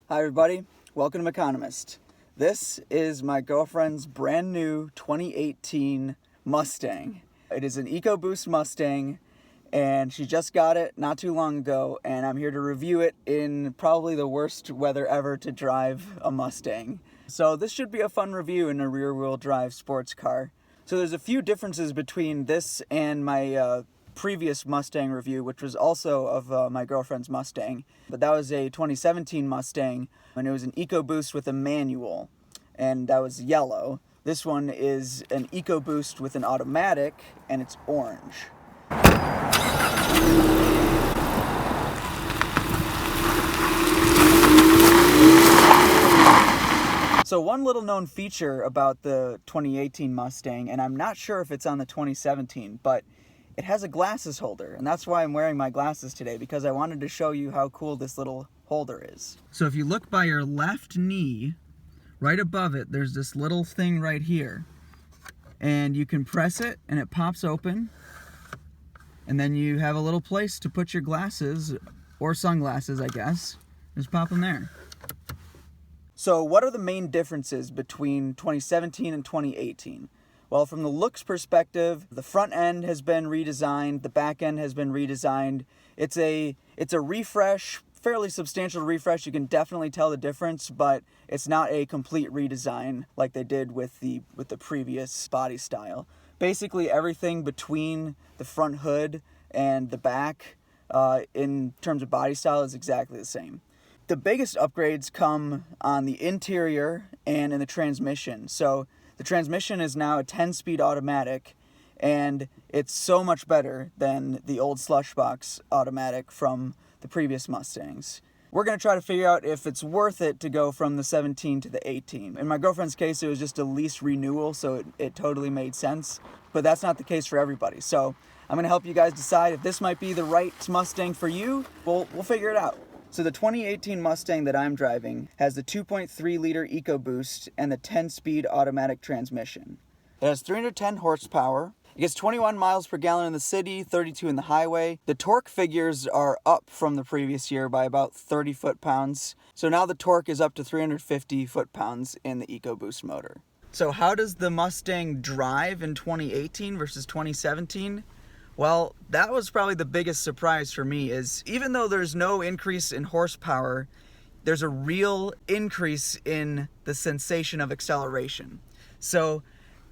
Hi everybody, welcome to Economist. This is my girlfriend's brand new 2018 Mustang. It is an Ecoboost Mustang and she just got it not too long ago, and I'm here to review it in probably the worst weather ever to drive a Mustang. So this should be a fun review in a rear-wheel drive sports car. So there's a few differences between this and my previous Mustang review, which was also of my girlfriend's Mustang, but that was a 2017 Mustang, and it was an EcoBoost with a manual, and that was yellow. This one is an EcoBoost with an automatic, and it's orange. So one little known feature about the 2018 Mustang, and I'm not sure if it's on the 2017, but it has a glasses holder, and that's why I'm wearing my glasses today, because I wanted to show you how cool this little holder is. So if you look by your left knee, right above it, there's this little thing right here. And you can press it, and it pops open, and then you have a little place to put your glasses, or sunglasses, I guess. Just pop them there. So what are the main differences between 2017 and 2018? Well, from the looks perspective, the front end has been redesigned, the back end has been redesigned. It's a refresh, fairly substantial refresh. You can definitely tell the difference, but it's not a complete redesign like they did with the previous body style. Basically, everything between the front hood and the back, in terms of body style, is exactly the same. The biggest upgrades come on the interior and in the transmission. So the transmission is now a 10-speed automatic, and it's so much better than the old Slushbox automatic from the previous Mustangs. We're going to try to figure out if it's worth it to go from the 17 to the 18. In my girlfriend's case, it was just a lease renewal, so it totally made sense. But that's not the case for everybody. So I'm going to help you guys decide if this might be the right Mustang for you. We'll figure it out. So the 2018 Mustang that I'm driving has the 2.3-liter EcoBoost and the 10-speed automatic transmission. It has 310 horsepower. It gets 21 miles per gallon in the city, 32 in the highway. The torque figures are up from the previous year by about 30 foot-pounds. So now the torque is up to 350 foot-pounds in the EcoBoost motor. So how does the Mustang drive in 2018 versus 2017? Well, that was probably the biggest surprise for me, is even though there's no increase in horsepower, there's a real increase in the sensation of acceleration. So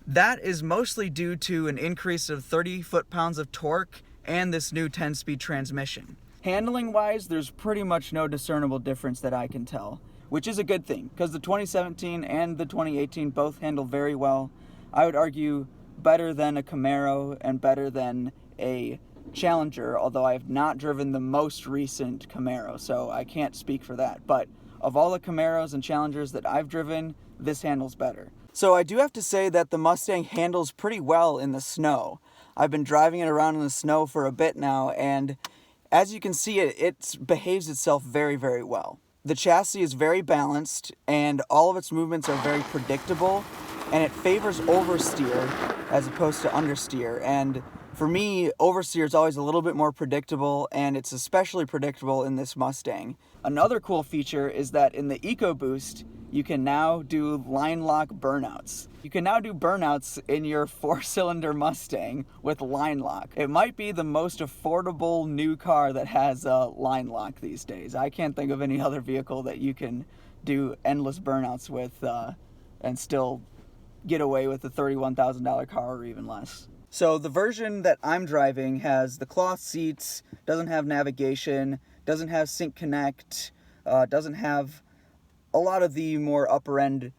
that is mostly due to an increase of 30 foot-pounds of torque and this new 10-speed transmission. Handling-wise, there's pretty much no discernible difference that I can tell, which is a good thing, because the 2017 and the 2018 both handle very well. I would argue better than a Camaro and better than a Challenger, although I have not driven the most recent Camaro, so I can't speak for that. But of all the Camaros and Challengers that I've driven, this handles better. So I do have to say that the Mustang handles pretty well in the snow. I've been driving it around in the snow for a bit now, and as you can see, it behaves itself very, very well. The chassis is very balanced, and all of its movements are very predictable, and it favors oversteer as opposed to understeer. And for me, oversteer is always a little bit more predictable, and it's especially predictable in this Mustang. Another cool feature is that in the EcoBoost, you can now do line lock burnouts. You can now do burnouts in your 4-cylinder Mustang with line lock. It might be the most affordable new car that has a line lock these days. I can't think of any other vehicle that you can do endless burnouts with and still get away with a $31,000 car or even less. So the version that I'm driving has the cloth seats, doesn't have navigation, doesn't have Sync Connect, doesn't have a lot of the more upper end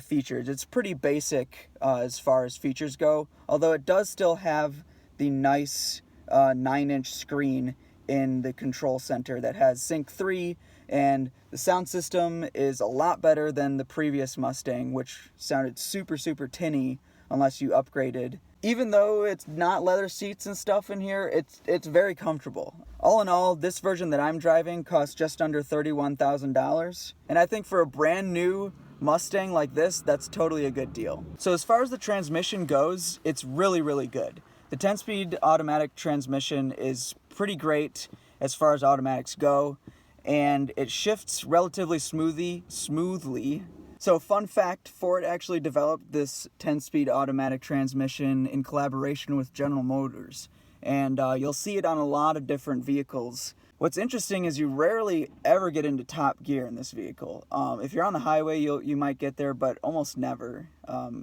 features. It's pretty basic as far as features go, although it does still have the nice 9-inch screen in the control center that has Sync 3, and the sound system is a lot better than the previous Mustang, which sounded super, super tinny unless you upgraded. Even though it's not leather seats and stuff in here, it's very comfortable. All in all, this version that I'm driving costs just under $31,000, and I think for a brand new Mustang like this, that's totally a good deal. So as far as the transmission goes, it's really, really good. The 10-speed automatic transmission is pretty great as far as automatics go, and it shifts relatively smoothly. So fun fact, Ford actually developed this 10-speed automatic transmission in collaboration with General Motors. And you'll see it on a lot of different vehicles. What's interesting is you rarely ever get into top gear in this vehicle. If you're on the highway, you might get there, but almost never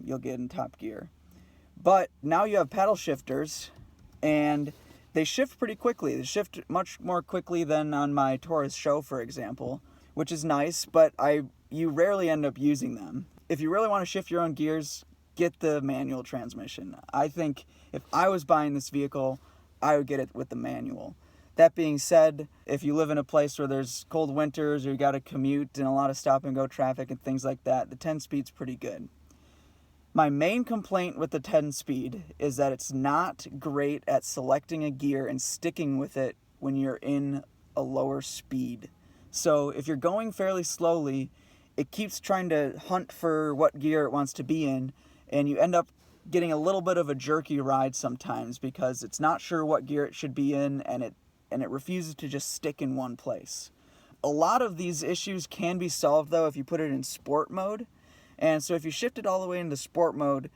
you'll get in top gear. But now you have paddle shifters, and they shift pretty quickly. They shift much more quickly than on my Taurus Show, for example, which is nice, but you rarely end up using them. If you really want to shift your own gears, get the manual transmission. I think if I was buying this vehicle, I would get it with the manual. That being said, if you live in a place where there's cold winters or you got to commute and a lot of stop and go traffic and things like that, the 10-speed's pretty good. My main complaint with the 10-speed is that it's not great at selecting a gear and sticking with it when you're in a lower speed. So if you're going fairly slowly, it keeps trying to hunt for what gear it wants to be in, and you end up getting a little bit of a jerky ride sometimes because it's not sure what gear it should be in, and it refuses to just stick in one place. A lot of these issues can be solved though if you put it in sport mode. And so if you shift it all the way into sport mode,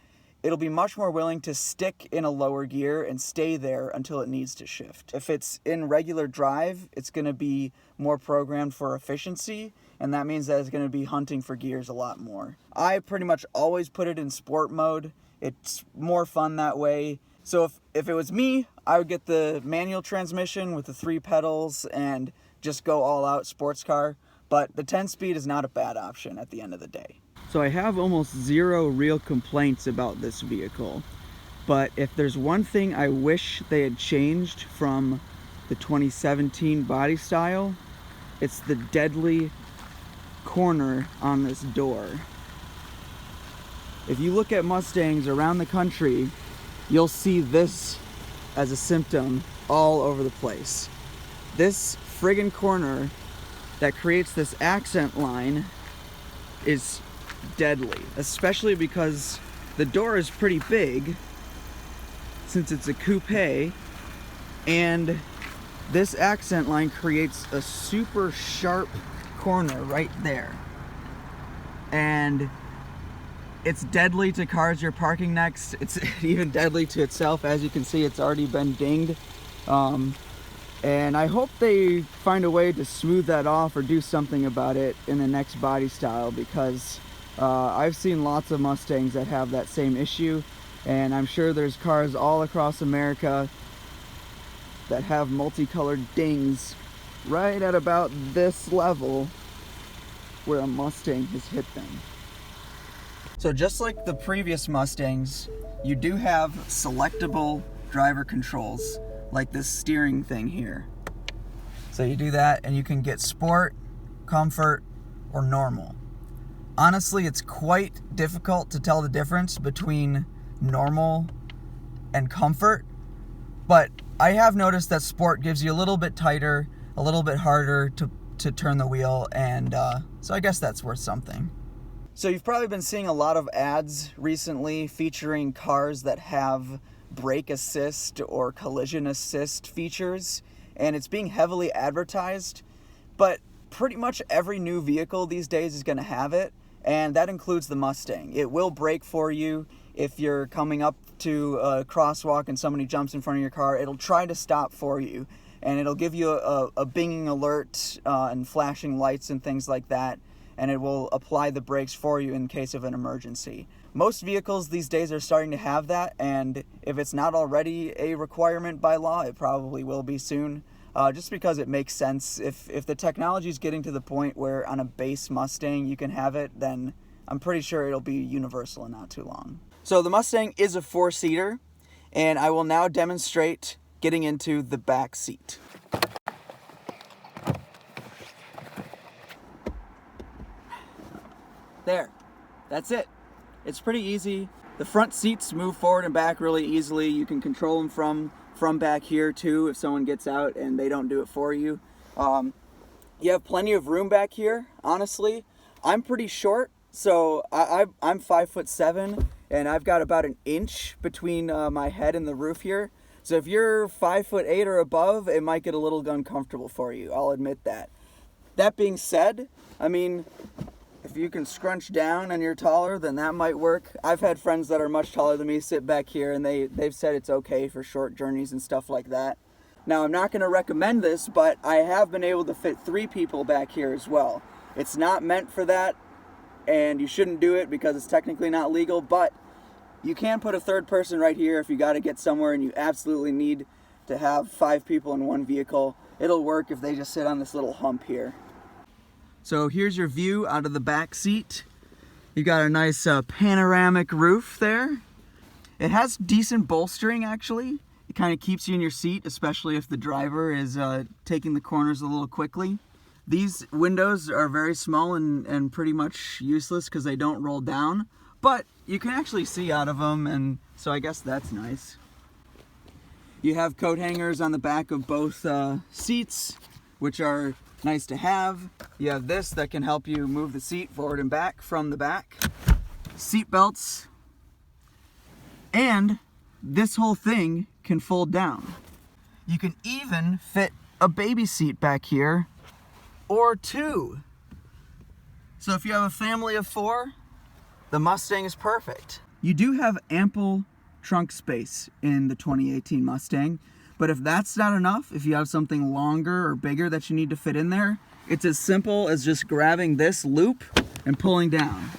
it'll be much more willing to stick in a lower gear and stay there until it needs to shift. If it's in regular drive, it's going to be more programmed for efficiency, and that means that it's going to be hunting for gears a lot more. I pretty much always put it in sport mode. It's more fun that way. So if it was me, I would get the manual transmission with the 3 pedals and just go all out sports car. But the 10-speed is not a bad option at the end of the day. So I have almost zero real complaints about this vehicle. But if there's one thing I wish they had changed from the 2017 body style, it's the deadly corner on this door. If you look at Mustangs around the country, you'll see this as a symptom all over the place. This friggin' corner that creates this accent line is deadly, especially because the door is pretty big since it's a coupe, and this accent line creates a super sharp corner right there, and it's deadly to cars you're parking next. It's even deadly to itself. As you can see, it's already been dinged, and I hope they find a way to smooth that off or do something about it in the next body style, because I've seen lots of Mustangs that have that same issue, and I'm sure there's cars all across America that have multicolored dings right at about this level where a Mustang has hit them. So just like the previous Mustangs, you do have selectable driver controls, like this steering thing here. So you do that and you can get sport, comfort, or normal. Honestly, it's quite difficult to tell the difference between normal and comfort, but I have noticed that sport gives you a little bit tighter, a little bit harder to turn the wheel, and so I guess that's worth something. So you've probably been seeing a lot of ads recently featuring cars that have brake assist or collision assist features, and it's being heavily advertised, but pretty much every new vehicle these days is going to have it, and that includes the Mustang. It will brake for you if you're coming up to a crosswalk and somebody jumps in front of your car. It'll try to stop for you, and it'll give you a binging alert and flashing lights and things like that, and it will apply the brakes for you in case of an emergency. Most vehicles these days are starting to have that, and if it's not already a requirement by law, it probably will be soon. Just because it makes sense. If the technology is getting to the point where on a base Mustang you can have it, then I'm pretty sure it'll be universal in not too long. So the Mustang is a 4-seater, and I will now demonstrate getting into the back seat. There, that's it. It's pretty easy. The front seats move forward and back really easily. You can control them from back here too if someone gets out and they don't do it for you. You have plenty of room back here. Honestly, I'm pretty short, so I'm 5'7", and I've got about an inch between my head and the roof here. So if you're 5'8" or above, it might get a little uncomfortable for you. I'll admit that. That being said, I mean, if you can scrunch down and you're taller, then that might work. I've had friends that are much taller than me sit back here, and they've said it's okay for short journeys and stuff like that. Now, I'm not going to recommend this, but I have been able to fit 3 people back here as well. It's not meant for that, and you shouldn't do it because it's technically not legal, but you can put a 3rd person right here if you got to get somewhere and you absolutely need to have 5 people in one vehicle. It'll work if they just sit on this little hump here. So here's your view out of the back seat. You got a nice panoramic roof there. It has decent bolstering actually. It kind of keeps you in your seat, especially if the driver is taking the corners a little quickly. These windows are very small and pretty much useless because they don't roll down, but you can actually see out of them, and so I guess that's nice. You have coat hangers on the back of both seats, which are nice to have. You have this that can help you move the seat forward and back from the back. Seat belts. And this whole thing can fold down. You can even fit a baby seat back here, or 2. So if you have a family of 4, the Mustang is perfect. You do have ample trunk space in the 2018 Mustang, but if that's not enough, if you have something longer or bigger that you need to fit in there, it's as simple as just grabbing this loop and pulling down.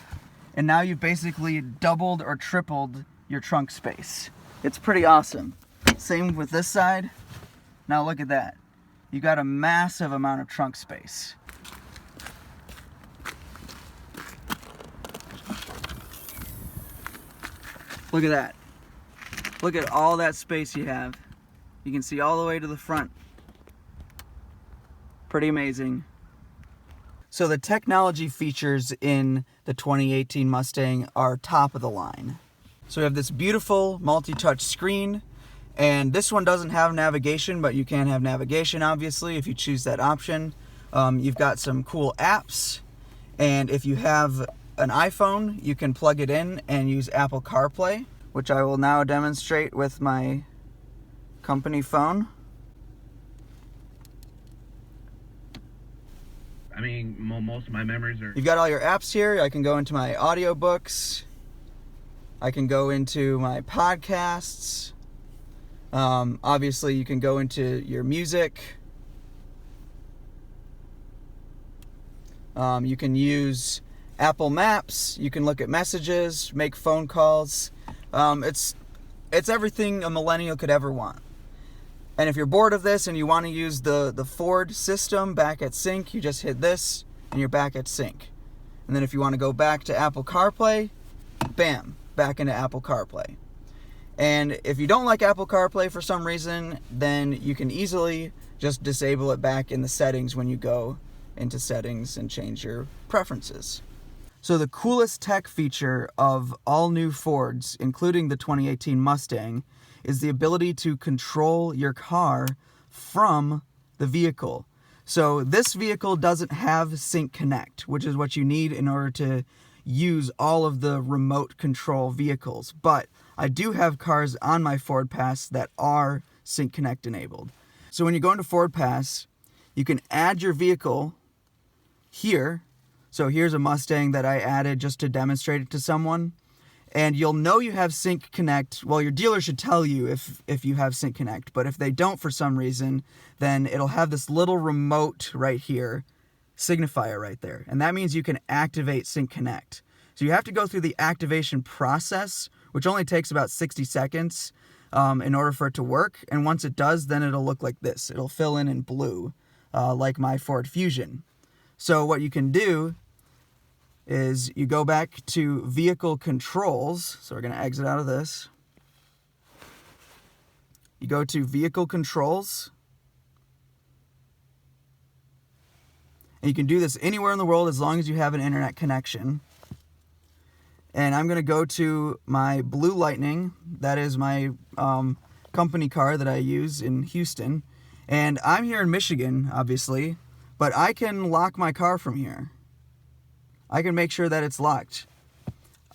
And now you've basically doubled or tripled your trunk space. It's pretty awesome. Same with this side. Now look at that. You got a massive amount of trunk space. Look at that. Look at all that space you have. You can see all the way to the front. Pretty amazing. So the technology features in the 2018 Mustang are top of the line. So we have this beautiful multi-touch screen, and this one doesn't have navigation, but you can have navigation obviously if you choose that option. You've got some cool apps, and if you have an iPhone, you can plug it in and use Apple Carplay, which I will now demonstrate with my company phone. I mean, most of my memories are... You've got all your apps here. I can go into my audiobooks. I can go into my podcasts. Obviously, you can go into your music. You can use Apple Maps. You can look at messages, make phone calls. It's everything a millennial could ever want. And if you're bored of this and you want to use the Ford system back at sync, you just hit this and you're back at sync. And then if you want to go back to Apple CarPlay, bam, back into Apple CarPlay. And if you don't like Apple CarPlay for some reason, then you can easily just disable it back in the settings when you go into settings and change your preferences. So the coolest tech feature of all new Fords, including the 2018 Mustang, is the ability to control your car from the vehicle. So this vehicle doesn't have Sync Connect, which is what you need in order to use all of the remote control vehicles. But I do have cars on my Ford Pass that are Sync Connect enabled. So when you go into Ford Pass, you can add your vehicle here. So here's a Mustang that I added just to demonstrate it to someone. And you'll know you have Sync Connect. Well, your dealer should tell you if you have Sync Connect. But if they don't for some reason, then it'll have this little remote right here, signifier right there. And that means you can activate Sync Connect. So you have to go through the activation process, which only takes about 60 seconds in order for it to work. And once it does, then it'll look like this. It'll fill in blue, like my Ford Fusion. So what you can do is you go back to vehicle controls. So we're going to exit out of this. You go to vehicle controls. And you can do this anywhere in the world as long as you have an internet connection. And I'm going to go to my Blue Lightning. That is my company car that I use in Houston. And I'm here in Michigan, obviously, but I can lock my car from here. I can make sure that it's locked.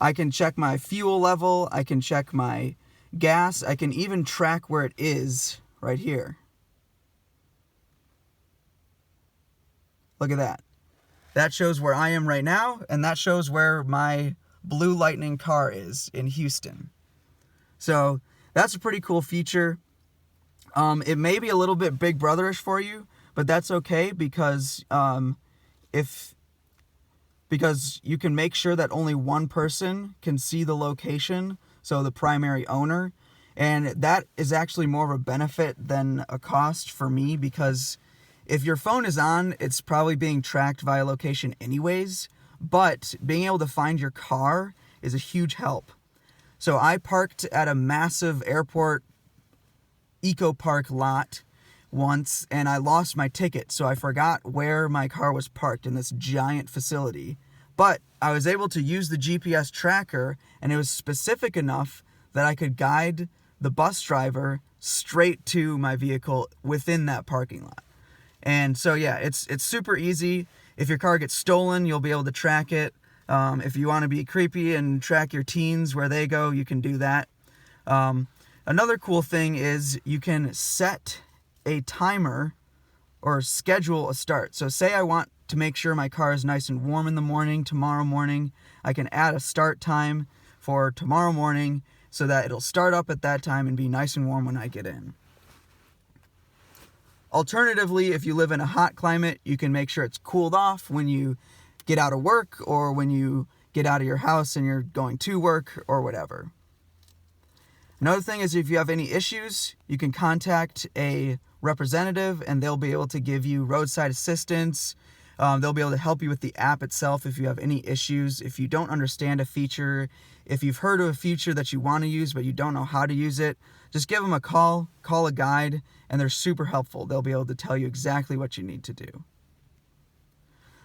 I can check my fuel level. I can check my gas. I can even track where it is right here. Look at that. That shows where I am right now, and that shows where my Blue Lightning car is in Houston. So that's a pretty cool feature. It may be a little bit Big Brotherish for you, but that's okay because because you can make sure that only one person can see the location, so the primary owner, and that is actually more of a benefit than a cost for me, because if your phone is on, it's probably being tracked via location anyways, but being able to find your car is a huge help. So I parked at a massive airport eco park lot once, and I lost my ticket, so I forgot where my car was parked in this giant facility. But I was able to use the GPS tracker, and it was specific enough that I could guide the bus driver straight to my vehicle within that parking lot. And so yeah, it's super easy. If your car gets stolen, you'll be able to track it. If you want to be creepy and track your teens where they go, you can do that. Another cool thing is you can set a timer or schedule a start. So say I want to make sure my car is nice and warm in the morning, tomorrow morning, I can add a start time for tomorrow morning so that it'll start up at that time and be nice and warm when I get in. Alternatively, if you live in a hot climate, you can make sure it's cooled off when you get out of work or when you get out of your house and you're going to work or whatever. Another thing is if you have any issues, you can contact a representative and they'll be able to give you roadside assistance. They'll be able to help you with the app itself if you have any issues. If you don't understand a feature, if you've heard of a feature that you want to use but you don't know how to use it, just give them a call a guide, and they're super helpful. They'll be able to tell you exactly what you need to do.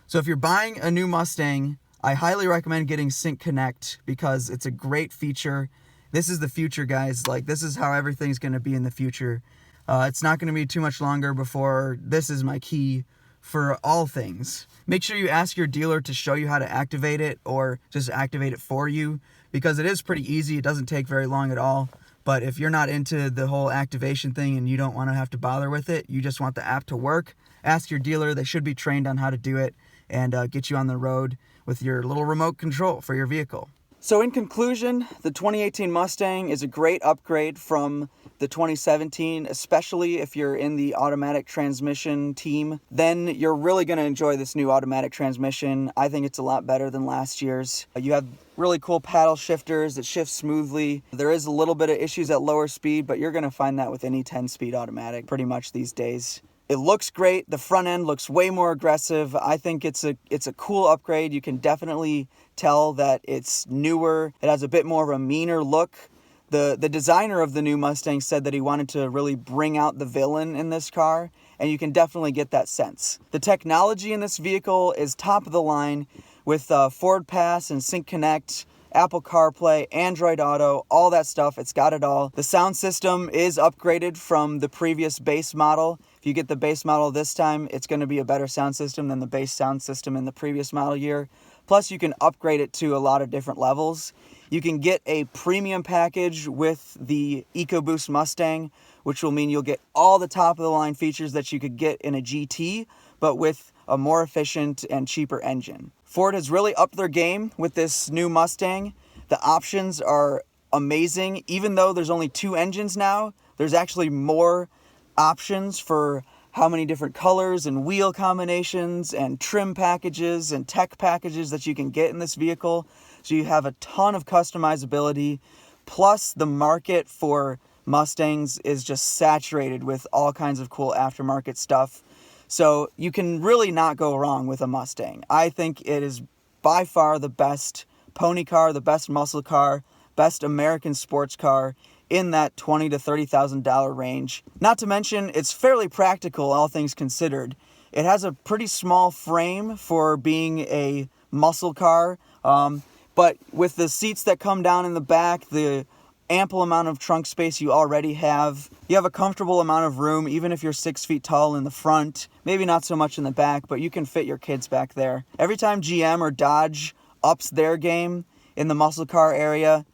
So if you're buying a new Mustang, I highly recommend getting Sync Connect because it's a great feature. This is the future, guys. Like, this is how everything's going to be in the future. It's not going to be too much longer before this is my key for all things. Make sure you ask your dealer to show you how to activate it or just activate it for you, because it is pretty easy. It doesn't take very long at all. But if you're not into the whole activation thing and you don't want to have to bother with it, you just want the app to work, ask your dealer. They should be trained on how to do it and get you on the road with your little remote control for your vehicle. So in conclusion, the 2018 Mustang is a great upgrade from the 2017, especially if you're in the automatic transmission team. Then you're really going to enjoy this new automatic transmission. I think it's a lot better than last year's. You have really cool paddle shifters that shift smoothly. There is a little bit of issues at lower speed, but you're going to find that with any 10-speed automatic pretty much these days. It looks great. The front end looks way more aggressive. I think it's a cool upgrade. You can definitely tell that it's newer. It has a bit more of a meaner look. The designer of the new Mustang said that he wanted to really bring out the villain in this car, and you can definitely get that sense. The technology in this vehicle is top of the line with Ford Pass and Sync Connect, Apple CarPlay, Android Auto, all that stuff. It's got it all. The sound system is upgraded from the previous base model. If you get the base model this time, it's going to be a better sound system than the base sound system in the previous model year. Plus, you can upgrade it to a lot of different levels. You can get a premium package with the EcoBoost Mustang, which will mean you'll get all the top-of-the-line features that you could get in a GT, but with a more efficient and cheaper engine. Ford has really upped their game with this new Mustang. The options are amazing. Even though there's only 2 engines now, there's actually more options for how many different colors and wheel combinations and trim packages and tech packages that you can get in this vehicle. So you have a ton of customizability. Plus, the market for Mustangs is just saturated with all kinds of cool aftermarket stuff. So you can really not go wrong with a Mustang. I think it is by far the best pony car, the best muscle car, best American sports car in that $20,000 to $30,000 range. Not to mention, it's fairly practical, all things considered. It has a pretty small frame for being a muscle car, but with the seats that come down in the back, the ample amount of trunk space you already have, you have a comfortable amount of room, even if you're 6 feet tall in the front. Maybe not so much in the back, but you can fit your kids back there. Every time GM or Dodge ups their game in the muscle car area,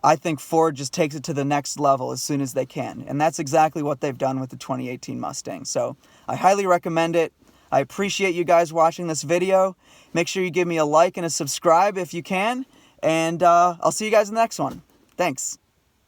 I think Ford just takes it to the next level as soon as they can. And that's exactly what they've done with the 2018 Mustang. So I highly recommend it. I appreciate you guys watching this video. Make sure you give me a like and a subscribe if you can. And I'll see you guys in the next one. Thanks.